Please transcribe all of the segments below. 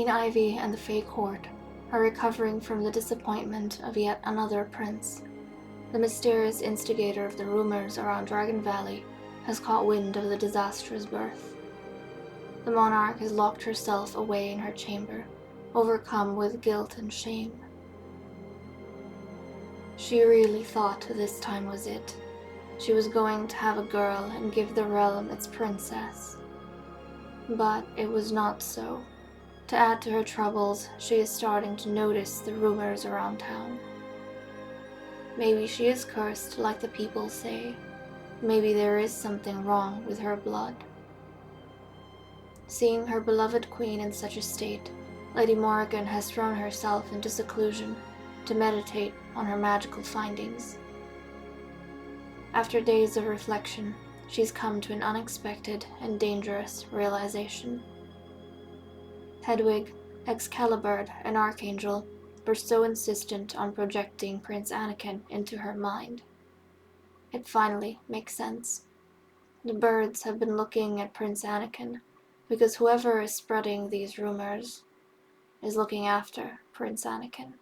Queen Ivy and the Fae Court are recovering from the disappointment of yet another prince. The mysterious instigator of the rumors around Dragon Valley has caught wind of the disastrous birth. The monarch has locked herself away in her chamber, overcome with guilt and shame. She really thought this time was it. She was going to have a girl and give the realm its princess. But it was not so. To add to her troubles, she is starting to notice the rumors around town. Maybe she is cursed like the people say. Maybe there is something wrong with her blood. Seeing her beloved queen in such a state, Lady Morrigan has thrown herself into seclusion to meditate on her magical findings. After days of reflection, she's come to an unexpected and dangerous realization. Hedwig, Excalibur, and Archangel were so insistent on projecting Prince Anakin into her mind. It finally makes sense. The birds have been looking at Prince Anakin because whoever is spreading these rumors is looking after Prince Anakin.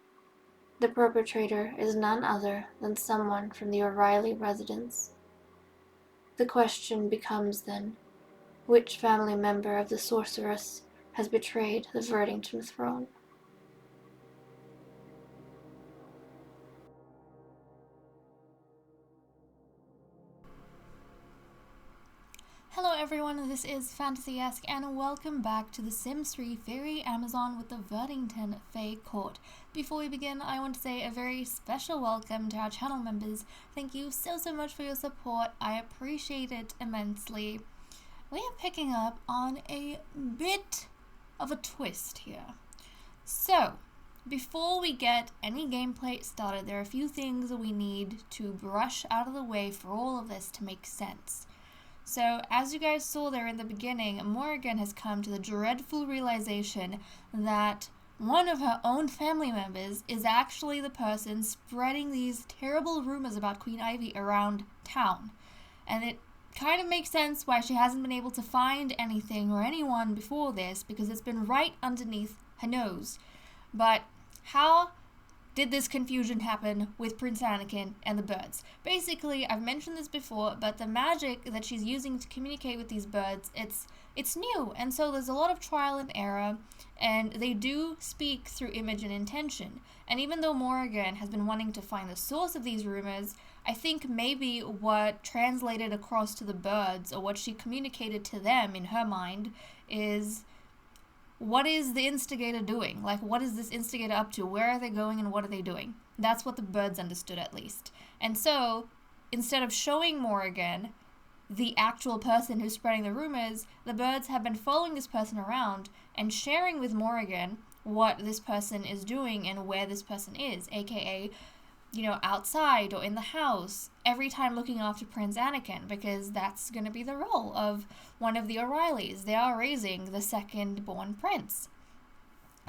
The perpetrator is none other than someone from the O'Reilly residence. The question becomes then, which family member of the sorceress has betrayed the Verdington throne? Hello everyone, this is Fantasy-esque and welcome back to The Sims 3 Fairy Amazon with the Verdington Fae Court. Before we begin, I want to say a very special welcome to our channel members. Thank you so much for your support. I appreciate it immensely. We are picking up on a bit of a twist here. So, before we get any gameplay started, there are a few things we need to brush out of the way for all of this to make sense. So, as you guys saw there in the beginning, Morrigan has come to the dreadful realization that one of her own family members is actually the person spreading these terrible rumors about Queen Ivy around town. And it kind of makes sense why she hasn't been able to find anything or anyone before this, because it's been right underneath her nose. But how did this confusion happen with Prince Anakin and the birds? Basically, I've mentioned this before, but the magic that she's using to communicate with these birds, it's new, and so there's a lot of trial and error, and they do speak through image and intention. And even though Morrigan has been wanting to find the source of these rumors, I think maybe what translated across to the birds, or what she communicated to them in her mind, is, what is the instigator doing? Like, what is this instigator up to? Where are they going and what are they doing? That's what the birds understood, at least. And so, instead of showing Morrigan the actual person who's spreading the rumors, the birds have been following this person around and sharing with Morrigan what this person is doing and where this person is, aka, outside or in the house, every time looking after Prince Anakin, because that's going to be the role of one of the O'Reillys. They are raising the second-born prince.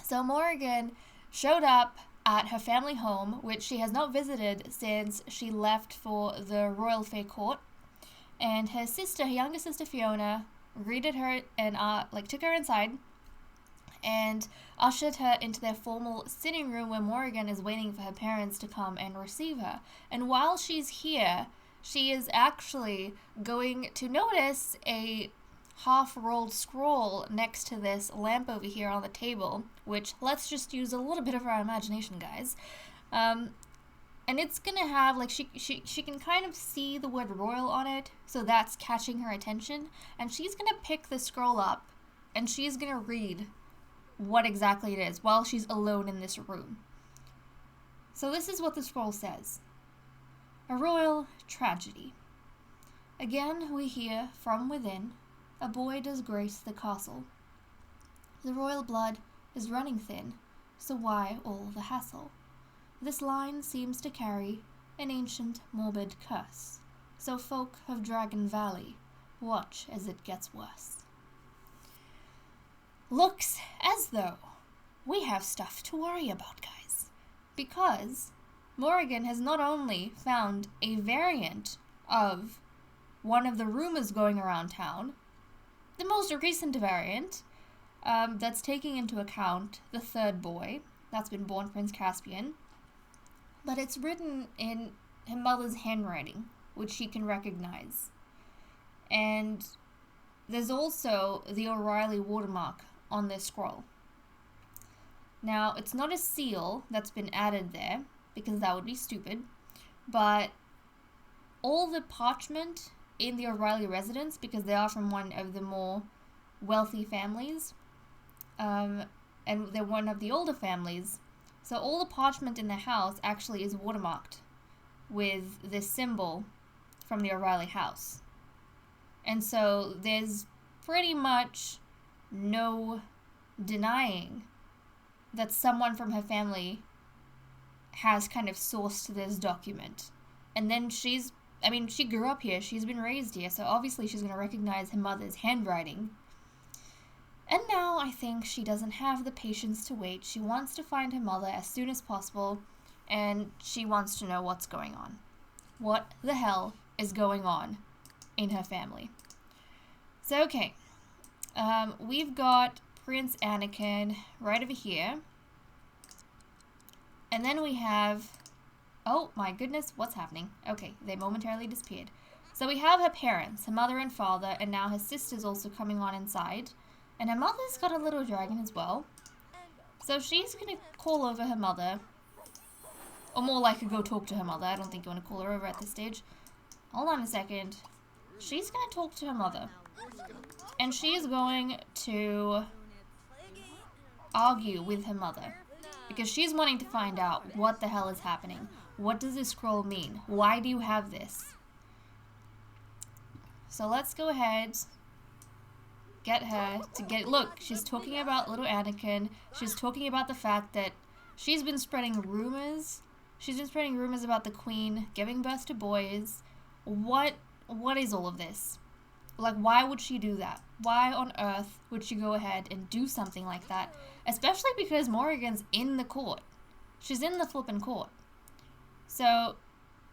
So Morrigan showed up at her family home, which she has not visited since she left for the Royal Fae Court, and her younger sister Fiona, greeted her and took her inside and ushered her into their formal sitting room where Morrigan is waiting for her parents to come and receive her. And while she's here, she is actually going to notice a half-rolled scroll next to this lamp over here on the table, which, let's just use a little bit of our imagination, guys. And it's gonna have, she can kind of see the word royal on it, so that's catching her attention. And she's gonna pick the scroll up, and she's gonna read what exactly it is while she's alone in this room. So this is what the scroll says. A royal tragedy. Again we hear from within, a boy does grace the castle. The royal blood is running thin, so why all the hassle? This line seems to carry an ancient morbid curse, so folk of Dragon Valley watch as it gets worse. Looks as though we have stuff to worry about, guys, because Morrigan has not only found a variant of one of the rumors going around town, the most recent variant, that's taking into account the third boy that's been born, Prince Caspian, but it's written in her mother's handwriting, which she can recognize. And there's also the O'Reilly watermark on this scroll. Now, it's not a seal that's been added there, because that would be stupid, but all the parchment in the O'Reilly residence, because they are from one of the more wealthy families, and they're one of the older families, so all the parchment in the house actually is watermarked with this symbol from the O'Reilly house. And so there's pretty much no denying that someone from her family has kind of sourced this document. And then she grew up here, she's been raised here, so obviously she's going to recognize her mother's handwriting. And now I think she doesn't have the patience to wait. She wants to find her mother as soon as possible, and she wants to know what's going on. What the hell is going on in her family? So, okay. We've got Prince Anakin right over here. And then we have... Oh my goodness, what's happening? Okay, they momentarily disappeared. So we have her parents, her mother and father, and now her sister's also coming on inside. And her mother's got a little dragon as well. So she's going to call over her mother. Or more like go talk to her mother. I don't think you want to call her over at this stage. Hold on a second. She's going to talk to her mother. And she is going to argue with her mother. Because she's wanting to find out what the hell is happening. What does this scroll mean? Why do you have this? So let's go ahead, get her to get... Look, she's talking about little Anakin. She's talking about the fact that she's been spreading rumors. She's been spreading rumors about the queen giving birth to boys. What is all of this? Like, why would she do that? Why on earth would she go ahead and do something like that? Especially because Morrigan's in the court. She's in the flippin' court. So,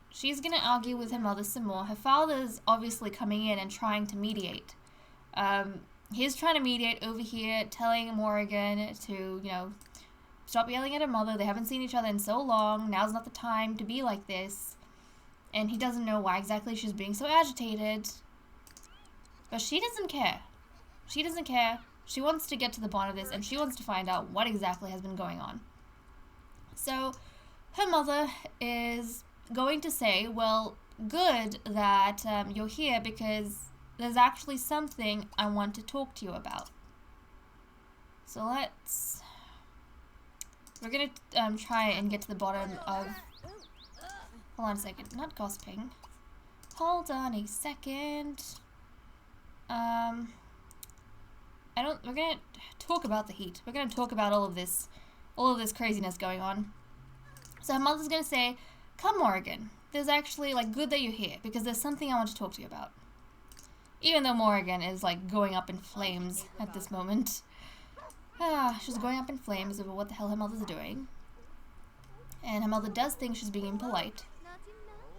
she's gonna argue with her mother some more. Her father's obviously coming in and trying to mediate. He's trying to mediate over here, telling Morrigan to, stop yelling at her mother. They haven't seen each other in so long. Now's not the time to be like this. And he doesn't know why exactly she's being so agitated. But she doesn't care. She doesn't care. She wants to get to the bottom of this, and she wants to find out what exactly has been going on. So, her mother is going to say, well, good that you're here, because there's actually something I want to talk to you about. So we're going to try and get to the bottom of... Hold on a second. Not gossiping. Hold on a second. We're gonna talk about the heat. We're gonna talk about all of this craziness going on. So her mother's gonna say, come Morrigan, there's actually, good that you're here, because there's something I want to talk to you about. Even though Morrigan is, going up in flames at this moment. She's going up in flames over what the hell her mother's doing. And her mother does think she's being impolite.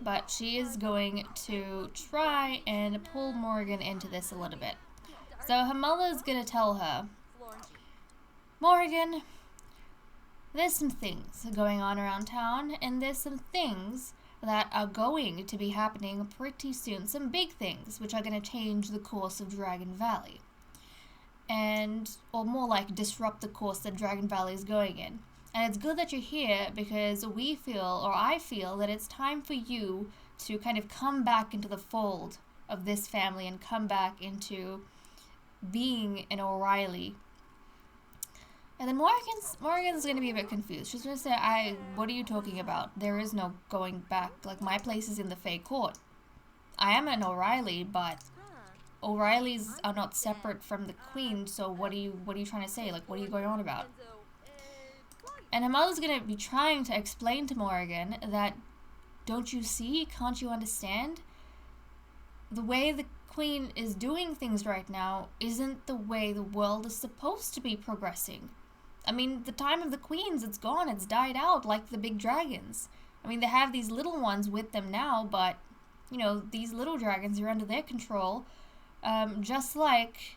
But she is going to try and pull Morrigan into this a little bit. So her mother's going to tell her, Morrigan, there's some things going on around town, and there's some things that are going to be happening pretty soon. Some big things, which are going to change the course of Dragon Valley. Or more like disrupt the course that Dragon Valley is going in. And it's good that you're here because I feel that it's time for you to kind of come back into the fold of this family and come back into being an O'Reilly. And then Morrigan's going to be a bit confused. She's going to say, what are you talking about? There is no going back. My place is in the Fae Court. I am an O'Reilly, but O'Reillys are not separate from the Queen, so what are you trying to say? What are you going on about? And her mother's going to be trying to explain to Morrigan that, don't you see? Can't you understand? The way the Queen is doing things right now isn't the way the world is supposed to be progressing. The time of the Queens, it's gone. It's died out like the big dragons. They have these little ones with them now, but, these little dragons are under their control. Just like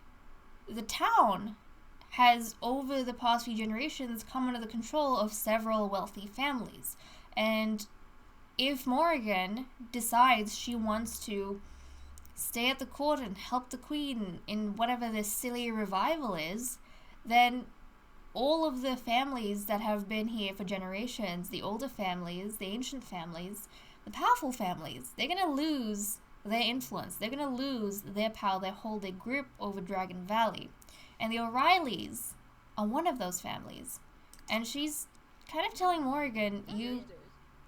the town has, over the past few generations, come under the control of several wealthy families. And if Morrigan decides she wants to stay at the court and help the queen in whatever this silly revival is, then all of the families that have been here for generations, the older families, the ancient families, the powerful families, they're going to lose their influence. They're going to lose their power, their hold, their grip over Dragon Valley. And the O'Reillys are one of those families. And she's kind of telling Morrigan, do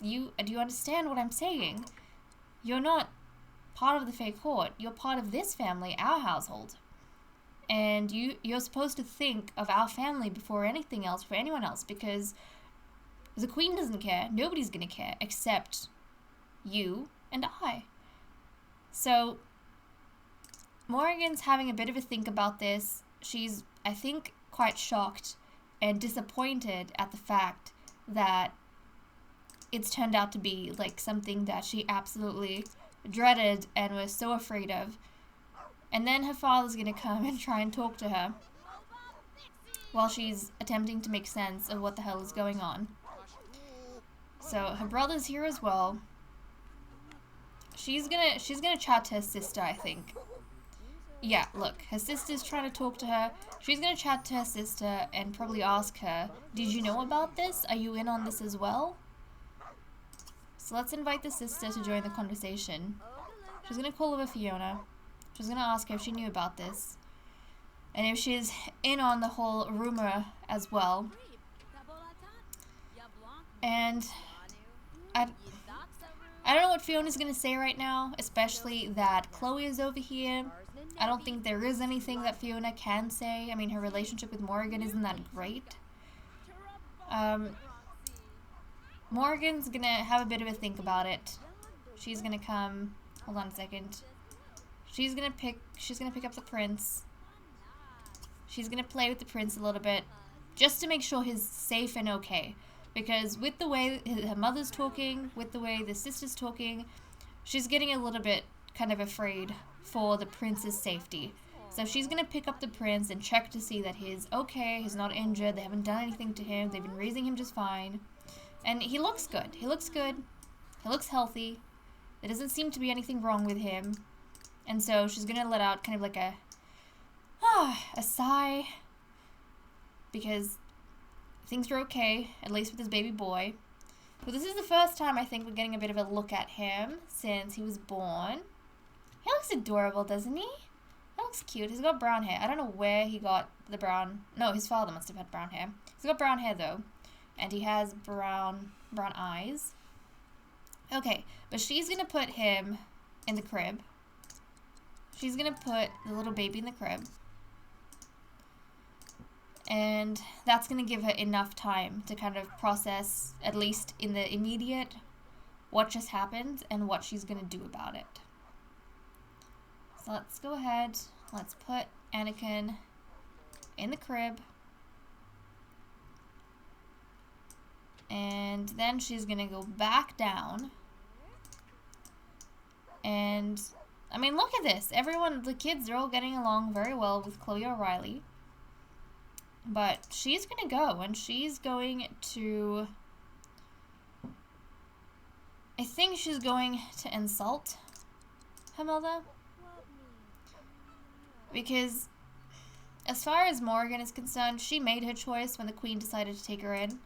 you understand what I'm saying? You're not part of the Fae Court. You're part of this family, our household. And you're supposed to think of our family before anything else, for anyone else, because the queen doesn't care. Nobody's going to care except you and I. So Morrigan's having a bit of a think about this. She's, I think, quite shocked and disappointed at the fact that it's turned out to be like something that she absolutely dreaded and was so afraid of. And then her father's gonna come and try and talk to her while she's attempting to make sense of what the hell is going on. So her brother's here as well. She's gonna chat to her sister, I think. Yeah, look, her sister's trying to talk to her. She's gonna chat to her sister and probably ask her, did you know about this? Are you in on this as well? So let's invite the sister to join the conversation. She's gonna call over Fiona. She's gonna ask her if she knew about this. And if she's in on the whole rumor as well. And I don't know what Fiona's gonna say right now, especially that Chloe is over here. I don't think there is anything that Fiona can say. I mean, her relationship with Morrigan isn't that great. Morrigan's gonna have a bit of a think about it. She's gonna come, hold on a second. She's gonna pick up the prince. She's gonna play with the prince a little bit, just to make sure he's safe and okay. Because with the way her mother's talking, with the way the sister's talking, she's getting a little bit kind of afraid for the prince's safety. So she's gonna pick up the prince and check to see that he's okay, he's not injured, they haven't done anything to him, they've been raising him just fine. And he looks good. He looks good. He looks healthy. There doesn't seem to be anything wrong with him. And so she's gonna let out kind of like a sigh, because things are okay, at least with this baby boy. But this is the first time I think we're getting a bit of a look at him since he was born. He looks adorable, doesn't he? He looks cute. He's got brown hair. I don't know where he got the brown... No, his father must have had brown hair. He's got brown hair, though. And he has brown eyes. Okay, but she's gonna put him in the crib. She's gonna put the little baby in the crib. And that's gonna give her enough time to kind of process, at least in the immediate, what just happened and what she's gonna do about it. So let's go ahead. Let's put Anakin in the crib. And then she's gonna go back down. And, I mean, look at this. Everyone, the kids are all getting along very well with Chloe O'Reilly. But she's gonna go, and she's going to... I think she's going to insult her mother. Because, as far as Morrigan is concerned, she made her choice when the Queen decided to take her in.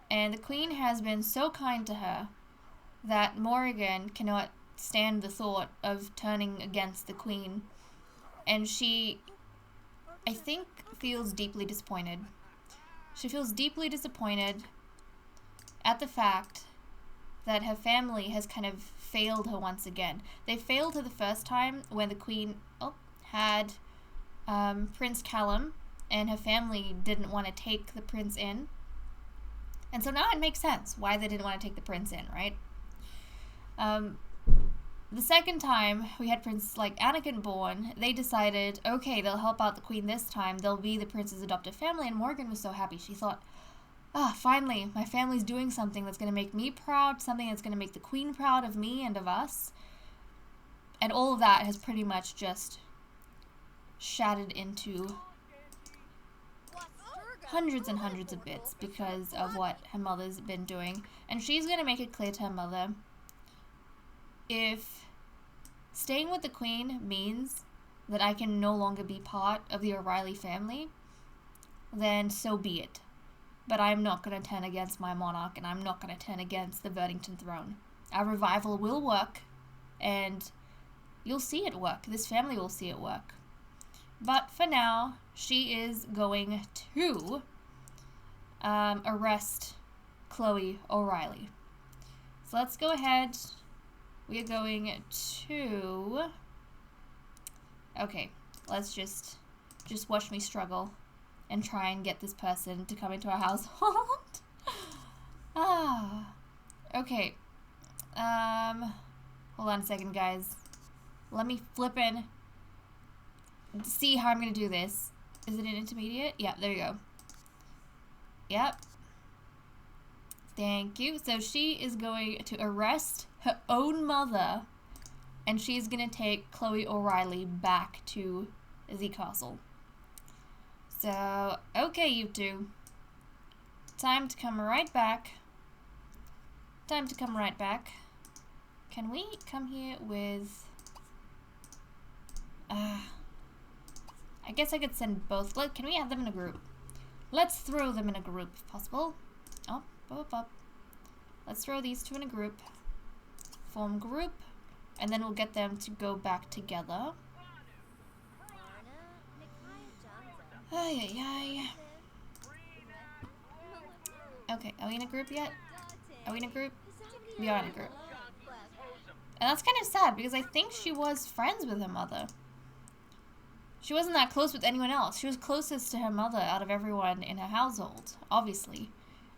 And the Queen has been so kind to her that Morrigan cannot stand the thought of turning against the Queen. And she, I think, feels deeply disappointed. She feels deeply disappointed at the fact that her family has kind of failed her once again. They failed her the first time when the Queen had Prince Callum, and her family didn't want to take the prince in. And so now it makes sense why they didn't want to take the prince in, right? The second time we had Prince Anakin born, they decided, okay, they'll help out the Queen this time. They'll be the prince's adoptive family. And Morgan was so happy. She thought, finally, my family's doing something that's going to make me proud, something that's going to make the Queen proud of me and of us. And all of that has pretty much just shattered into hundreds and hundreds of bits because of what her mother's been doing. And she's going to make it clear to her mother, if staying with the Queen means that I can no longer be part of the O'Reilly family, then so be it. But I'm not going to turn against my monarch, and I'm not going to turn against the Verdington throne. Our revival will work, and you'll see it work. This family will see it work. But for now, she is going to arrest Chloe O'Reilly. So let's go ahead. We are going to... Okay, let's just watch me struggle and try and get this person to come into our household. Okay. Hold on a second, guys. Let me flip in. See how I'm gonna do this. Is it an intermediate? Yeah, there you go. Yep. Thank you. So she is going to arrest her own mother, and she's gonna take Chloe O'Reilly back to the castle. So, okay, you two. Time to come right back. Time to come right back. Can we come here with... I guess I could send both. Can we add them in a group? Let's throw them in a group, if possible. Up. Let's throw these two in a group. Form group. And then we'll get them to go back together. Ay. Okay, are we in a group yet? Are we in a group? We are in a group. And that's kind of sad, because I think she was friends with her mother. She wasn't that close with anyone else. She was closest to her mother out of everyone in her household, obviously.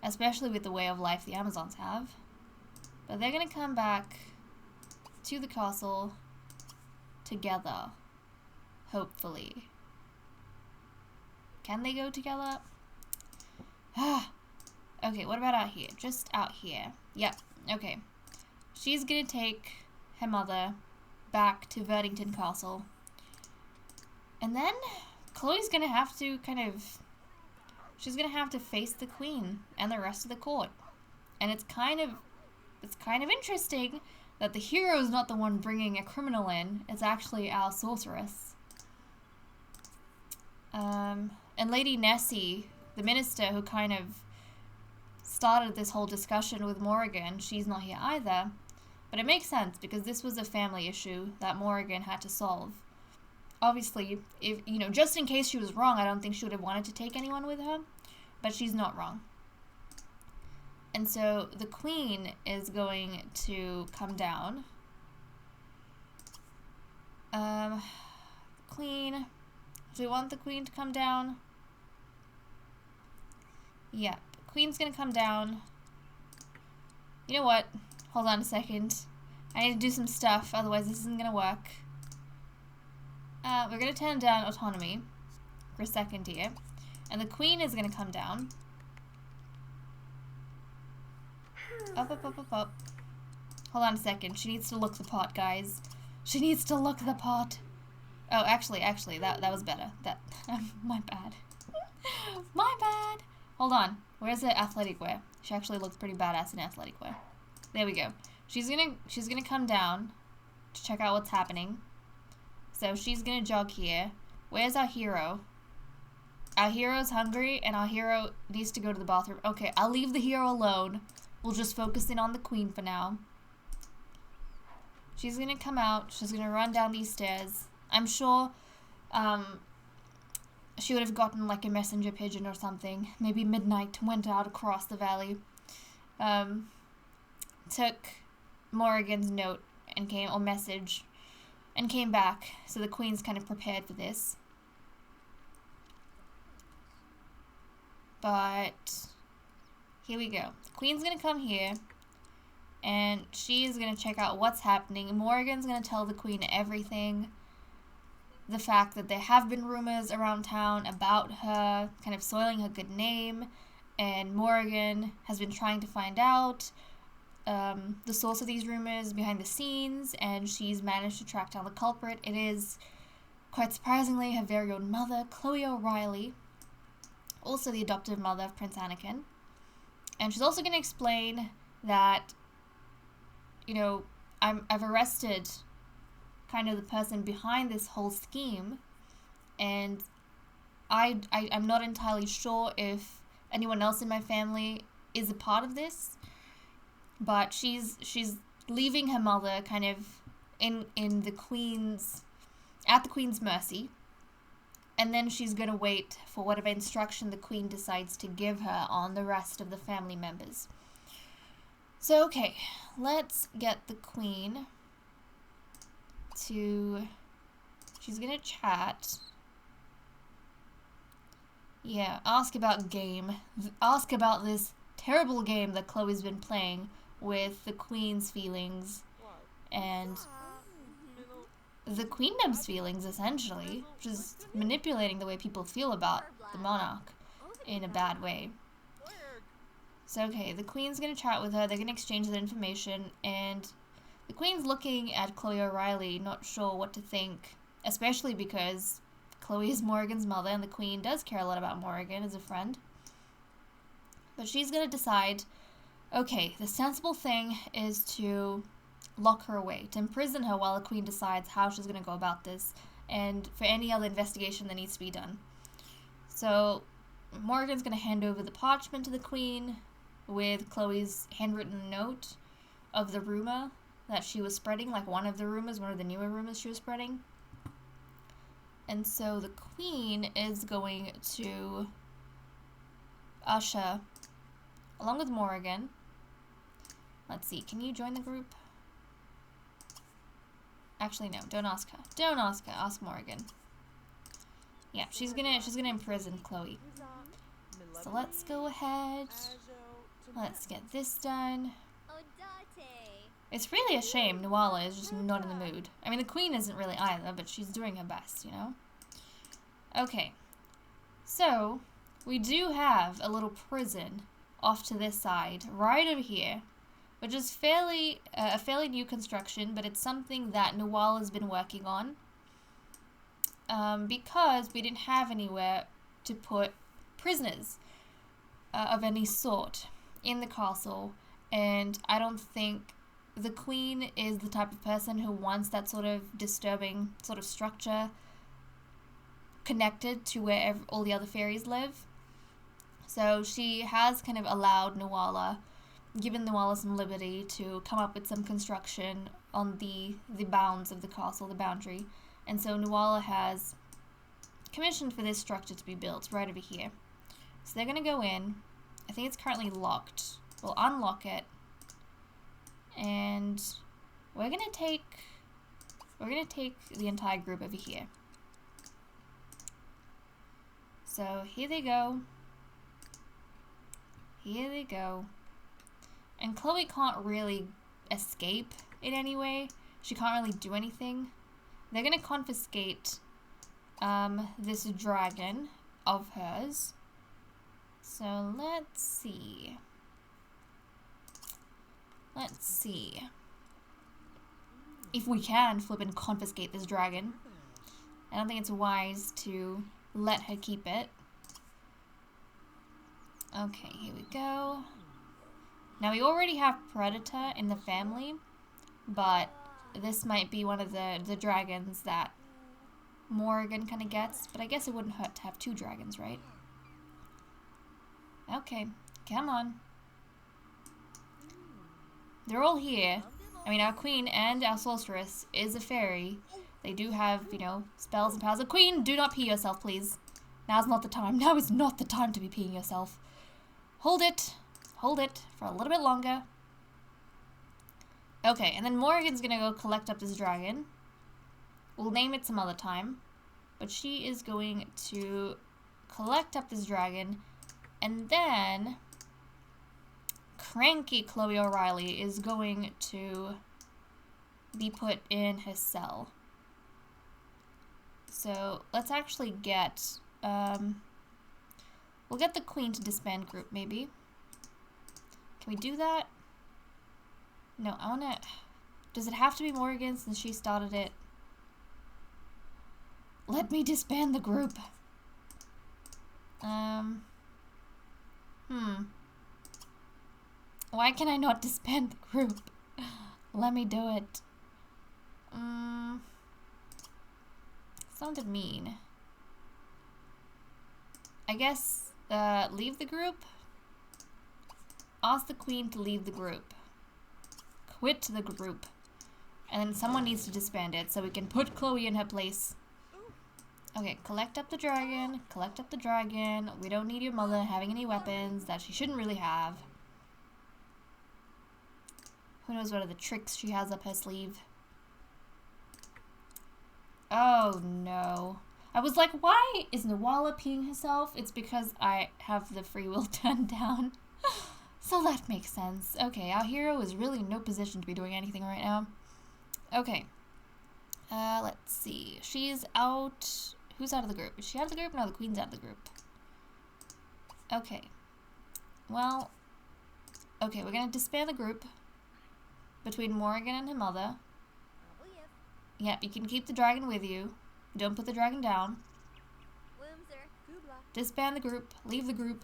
Especially with the way of life the Amazons have. But they're gonna come back to the castle together. Hopefully. Can they go together? Okay, what about out here? Just out here. Yep, okay. She's gonna take her mother back to Verdington Castle. And then Chloe's gonna have to she's gonna have to face the Queen and the rest of the court. And it's kind of interesting that the hero's not the one bringing a criminal in. It's actually our sorceress. And Lady Nessie, the minister who kind of started this whole discussion with Morrigan, she's not here either. But it makes sense, because this was a family issue that Morrigan had to solve. Obviously, if just in case she was wrong, I don't think she would have wanted to take anyone with her, but she's not wrong. And so the Queen is going to come down. Queen. Do we want the Queen to come down? Yeah, Queen's gonna come down. You know what? Hold on a second. I need to do some stuff, otherwise this isn't gonna work. We're gonna turn down autonomy for a second here. And the Queen is gonna come down. Up. Hold on a second. She needs to look the pot, guys. She needs to look the pot. Oh, actually, that was better. My bad. My bad. Hold on. Where's the athletic wear? She actually looks pretty badass in athletic wear. There we go. She's gonna come down to check out what's happening. So she's gonna jog here. Where's our hero? Our hero's hungry, and our hero needs to go to the bathroom. Okay, I'll leave the hero alone. We'll just focus in on the Queen for now. She's gonna come out. She's gonna run down these stairs. I'm sure she would have gotten like a messenger pigeon or something. Maybe Midnight went out across the valley. Took Morrigan's note and message and came back. So the Queen's kind of prepared for this. But here we go. The Queen's gonna come here, and she's gonna check out what's happening. Morrigan's gonna tell the Queen everything. The fact that there have been rumors around town about her, kind of soiling her good name, and Morrigan has been trying to find out the source of these rumors behind the scenes, and she's managed to track down the culprit. It is, quite surprisingly, her very own mother, Chloe O'Reilly. also the adoptive mother of Prince Anakin. And she's also going to explain that, you know, I've arrested kind of the person behind this whole scheme, and I'm not entirely sure if anyone else in my family is a part of this, but she's leaving her mother kind of at the Queen's mercy, and then she's going to wait for whatever instruction the Queen decides to give her on the rest of the family members. So, okay, let's get the Queen to... She's going to chat. Yeah, ask about game. Ask about this terrible game that Chloe's been playing with the Queen's feelings and the Queendom's feelings, essentially, just manipulating the way people feel about the monarch in a bad way. So, okay, the Queen's gonna chat with her, they're gonna exchange that information, and the Queen's looking at Chloe O'Reilly, not sure what to think, especially because Chloe is Morrigan's mother, and the Queen does care a lot about Morrigan as a friend. But she's gonna decide, okay, the sensible thing is to lock her away, to imprison her while the Queen decides how she's going to go about this, and for any other investigation that needs to be done. So Morgan's going to hand over the parchment to the Queen with Chloe's handwritten note of the rumor that she was spreading, like one of the newer rumors she was spreading. And so the Queen is going to usher, along with Morrigan. Let's see, can you join the group? Actually, no, don't ask her. Don't ask her, ask Morrigan. Yeah, she's gonna imprison Chloe. So let's go ahead. Let's get this done. It's really a shame Nuala is just not in the mood. I mean, the Queen isn't really either, but she's doing her best, you know? Okay. So, we do have a little prison off to this side, right over here, which is a fairly new construction, but it's something that Nuala's been working on, because we didn't have anywhere to put prisoners of any sort in the castle, and I don't think the Queen is the type of person who wants that sort of disturbing sort of structure connected to where all the other fairies live. So she has kind of allowed given Nuala some liberty to come up with some construction on the bounds of the castle, the boundary. And so Nuala has commissioned for this structure to be built right over here. So they're going to go in. I think it's currently locked. We'll unlock it. And we're going to take the entire group over here. So here they go. Here they go. And Chloe can't really escape in any way. She can't really do anything. They're going to confiscate this dragon of hers. So let's see. Let's see if we can flip and confiscate this dragon. I don't think it's wise to let her keep it. Okay, here we go. Now we already have Predator in the family, but this might be one of the dragons that Morrigan kind of gets, but I guess it wouldn't hurt to have two dragons, right? Okay, come on. They're all here. I mean, our queen and our sorceress is a fairy. They do have, you know, spells and powers. Queen, do not pee yourself, please. Now's not the time. Now is not the time to be peeing yourself. Hold it. Hold it for a little bit longer. Okay, and then Morrigan's gonna go collect up this dragon. We'll name it some other time. But she is going to collect up this dragon, and then cranky Chloe O'Reilly is going to be put in her cell. So let's actually get, we'll get the queen to disband group, maybe. Can we do that? No, I wanna, does it have to be Morrigan since she started it? Let me disband the group. Why can I not disband the group? Let me do it. Sounded mean. I guess, leave the group? Ask the queen to leave the group. Quit the group. And then someone needs to disband it so we can put Chloe in her place. Okay, collect up the dragon. Collect up the dragon. We don't need your mother having any weapons that she shouldn't really have. Who knows what other tricks she has up her sleeve. Oh no. I was like, why is Nawala peeing herself? It's because I have the free will turned down. So that makes sense. Okay, our hero is really in no position to be doing anything right now. Okay. Let's see. She's out. Who's out of the group? Is she out of the group? No, the queen's out of the group. Okay. Well. Okay, we're gonna disband the group between Morrigan and her mother. Yep, you can keep the dragon with you. Don't put the dragon down. Disband the group. Leave the group.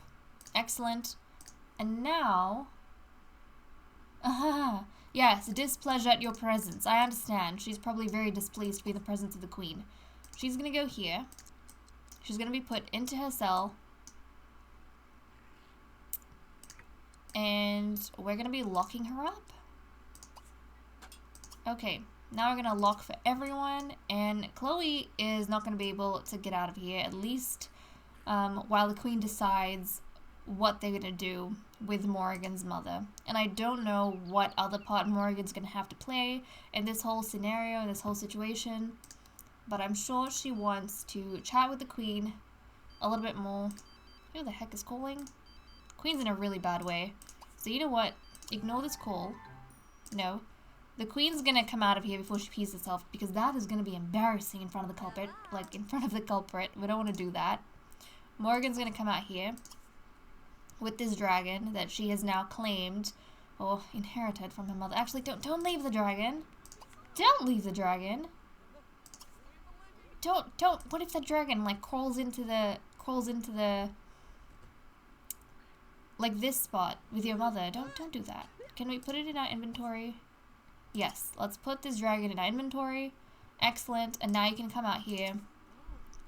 Excellent. And now... Yes, displeasure at your presence. I understand. She's probably very displeased to be in the presence of the queen. She's gonna go here. She's gonna be put into her cell. And we're gonna be locking her up. Okay, now we're gonna lock for everyone. And Chloe is not gonna be able to get out of here, at least while the queen decides what they're gonna do with Morrigan's mother. And I don't know what other part Morrigan's gonna have to play in this whole scenario, in this whole situation, but I'm sure she wants to chat with the queen a little bit more. Who the heck is calling? Queen's in a really bad way. So you know what? Ignore this call. No. The queen's gonna come out of here before she pees herself, because that is gonna be embarrassing in front of the culprit. Like, in front of the culprit. We don't want to do that. Morrigan's gonna come out here with this dragon that she has now claimed or inherited from her mother. Actually, don't leave the dragon. Don't leave the dragon. Don't. What if the dragon like crawls into the like this spot with your mother? Don't do that. Can we put it in our inventory? Yes. Let's put this dragon in our inventory. Excellent. And now you can come out here.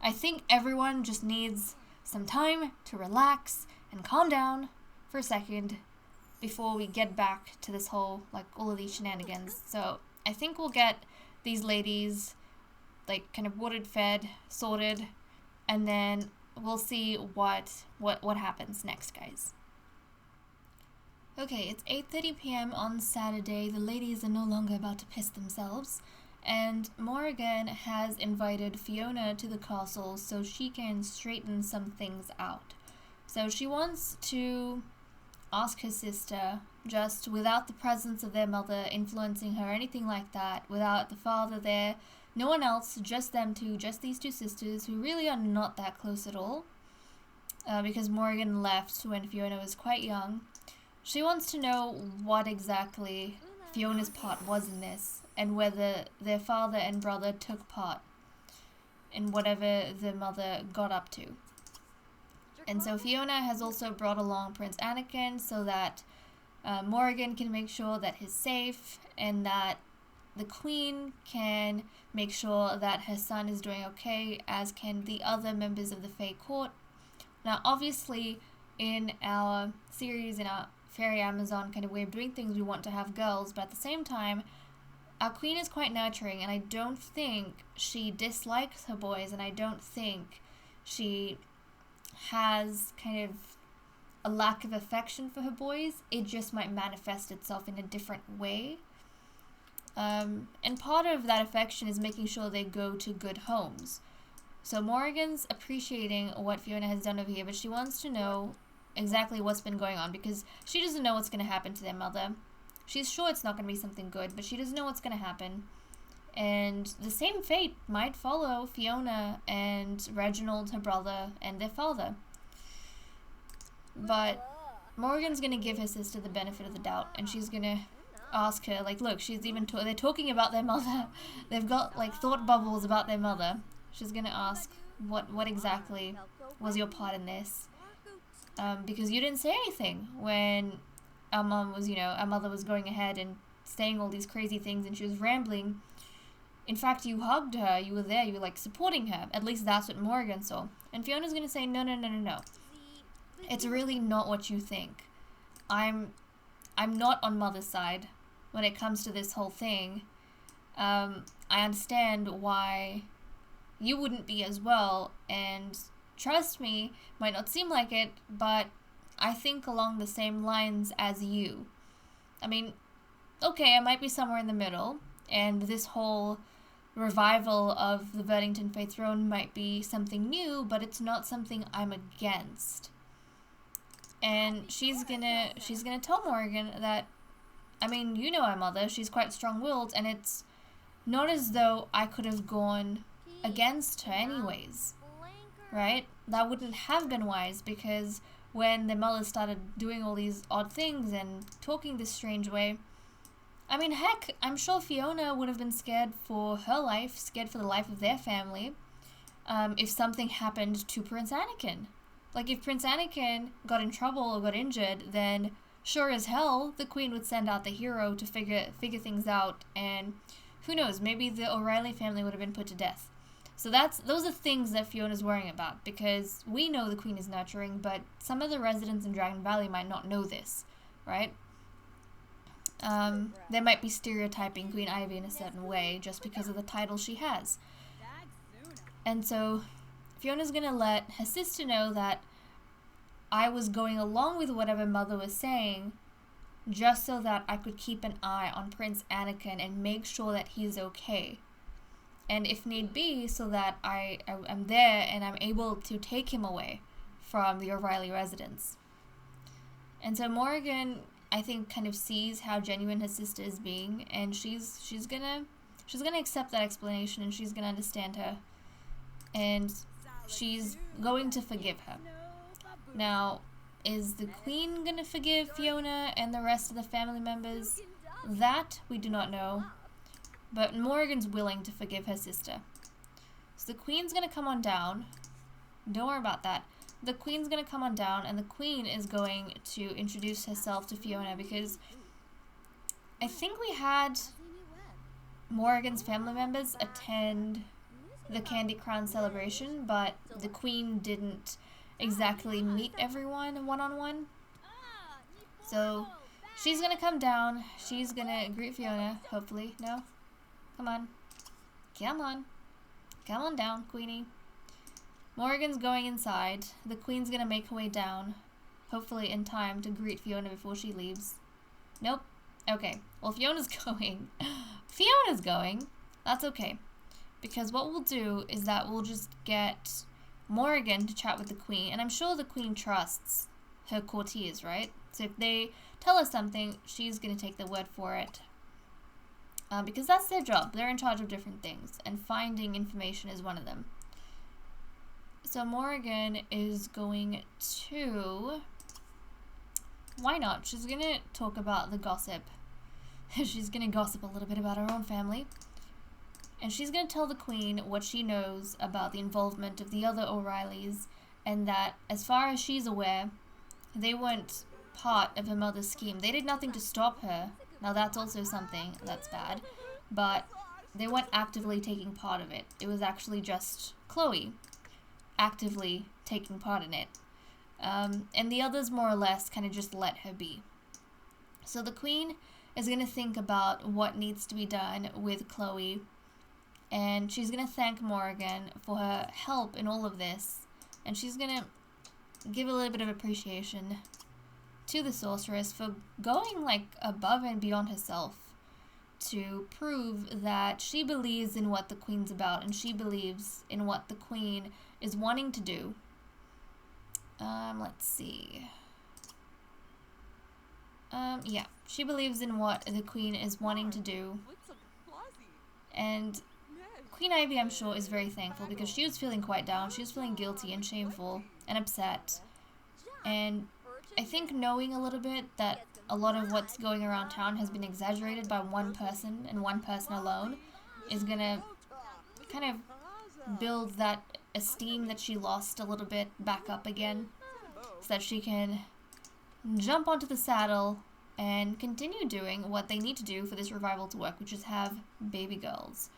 I think everyone just needs some time to relax and calm down for a second before we get back to this whole, like, all of these shenanigans. So I think we'll get these ladies, like, kind of watered, fed, sorted, and then we'll see what happens next, guys. Okay, it's 8:30 p.m. on Saturday. The ladies are no longer about to piss themselves, and Morrigan has invited Fiona to the castle so she can straighten some things out. So she wants to ask her sister, just without the presence of their mother influencing her or anything like that, without the father there, no one else, just them two, just these two sisters who really are not that close at all, because Morrigan left when Fiona was quite young. She wants to know what exactly Fiona's part was in this, and whether their father and brother took part in whatever the mother got up to. And so Fiona has also brought along Prince Anakin so that Morrigan can make sure that he's safe, and that the queen can make sure that her son is doing okay, as can the other members of the Fae court. Now obviously in our series, in our Fairy Amazon kind of way of doing things, we want to have girls, but at the same time our queen is quite nurturing, and I don't think she dislikes her boys, and I don't think she has kind of a lack of affection for her boys. It just might manifest itself in a different way. And part of that affection is making sure they go to good homes. So Morrigan's appreciating what Fiona has done over here, but she wants to know exactly what's been going on, because she doesn't know what's going to happen to their mother. She's sure it's not going to be something good, but she doesn't know what's going to happen. And the same fate might follow Fiona and Reginald, her brother, and their father. But Morrigan's going to give her sister the benefit of the doubt, and she's going to ask her, like, look, she's even they're talking about their mother. They've got, like, thought bubbles about their mother. She's going to ask, what exactly was your part in this? because you didn't say anything when our mom was, our mother was going ahead and saying all these crazy things and she was rambling. In fact, you hugged her, you were there, you were like supporting her. At least that's what Morgan saw. And Fiona's gonna say, no, no, no, no, no. It's really not what you think. I'm not on Mother's side when it comes to this whole thing. I understand why you wouldn't be as well, and trust me, might not seem like it, but I think along the same lines as you. I mean, okay, I might be somewhere in the middle, and this whole revival of the Verdington Faith Throne might be something new, but it's not something I'm against. And she's gonna tell Morgan that, I mean, you know our mother, she's quite strong-willed, and it's not as though I could have gone against her anyways, right? That wouldn't have been wise, because when the mother started doing all these odd things and talking this strange way, I mean, heck, I'm sure Fiona would have been scared for her life, scared for the life of their family, if something happened to Prince Anakin. Like, if Prince Anakin got in trouble or got injured, then sure as hell the Queen would send out the hero to figure things out, and who knows, maybe the O'Reilly family would have been put to death. So those are things that Fiona's worrying about, because we know the Queen is nurturing, but some of the residents in Dragon Valley might not know this, right? They might be stereotyping Queen Ivy in a certain way just because of the title she has. And so Fiona's gonna let her sister know that I was going along with whatever Mother was saying just so that I could keep an eye on Prince Anakin and make sure that he's okay. And if need be, so that I'm there and I'm able to take him away from the O'Reilly residence. And so Morgan, I think, kind of sees how genuine her sister is being, and she's gonna accept that explanation, and she's gonna understand her, and she's going to forgive her. Now, is the Queen gonna forgive Fiona and the rest of the family members? That we do not know, but Morgan's willing to forgive her sister. So the Queen's gonna come on down. Don't worry about that. The Queen's gonna come on down, and the Queen is going to introduce herself to Fiona, because I think we had Morgan's family members attend the Candy Crown celebration, but the Queen didn't exactly meet everyone one-on-one. So she's gonna come down, she's gonna greet Fiona, hopefully. No? Come on. Come on. Come on down, Queenie. Morgan's going inside. The Queen's gonna make her way down, hopefully in time to greet Fiona before she leaves. Nope. Okay. Well, Fiona's going. Fiona's going. That's okay. Because what we'll do is that we'll just get Morgan to chat with the Queen, and I'm sure the Queen trusts her courtiers, right? So if they tell her something, she's gonna take their word for it. Because that's their job. They're in charge of different things, and finding information is one of them. So Morgan is going to... Why not? She's going to talk about the gossip. She's going to gossip a little bit about her own family. And she's going to tell the Queen what she knows about the involvement of the other O'Reillys, and that, as far as she's aware, they weren't part of her mother's scheme. They did nothing to stop her. Now that's also something that's bad. But they weren't actively taking part of it. It was actually just Chloe actively taking part in it. And the others more or less kind of just let her be. So the Queen is going to think about what needs to be done with Chloe, and she's going to thank Morgan for her help in all of this, and she's going to give a little bit of appreciation to the sorceress for going like above and beyond herself to prove that she believes in what the Queen's about, and she believes in what the Queen is wanting to do. Let's see. Yeah, she believes in what the Queen is wanting to do. And Queen Ivy, I'm sure, is very thankful, because she was feeling quite down. She was feeling guilty and shameful and upset. And I think knowing a little bit that a lot of what's going around town has been exaggerated by one person and one person alone is gonna kind of build that esteem that she lost a little bit back up again. hopes that she can jump onto the saddle and continue doing what they need to do for this revival to work, which is have baby girls.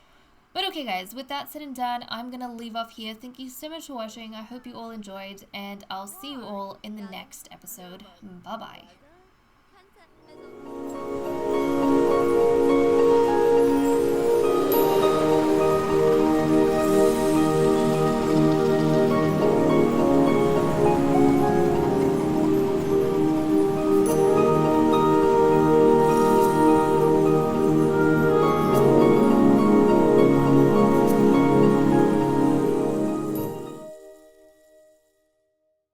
But okay guys, with that said and done, I'm gonna leave off here. Thank you so much for watching. I hope you all enjoyed, and I'll see you all in the next episode. Bye bye.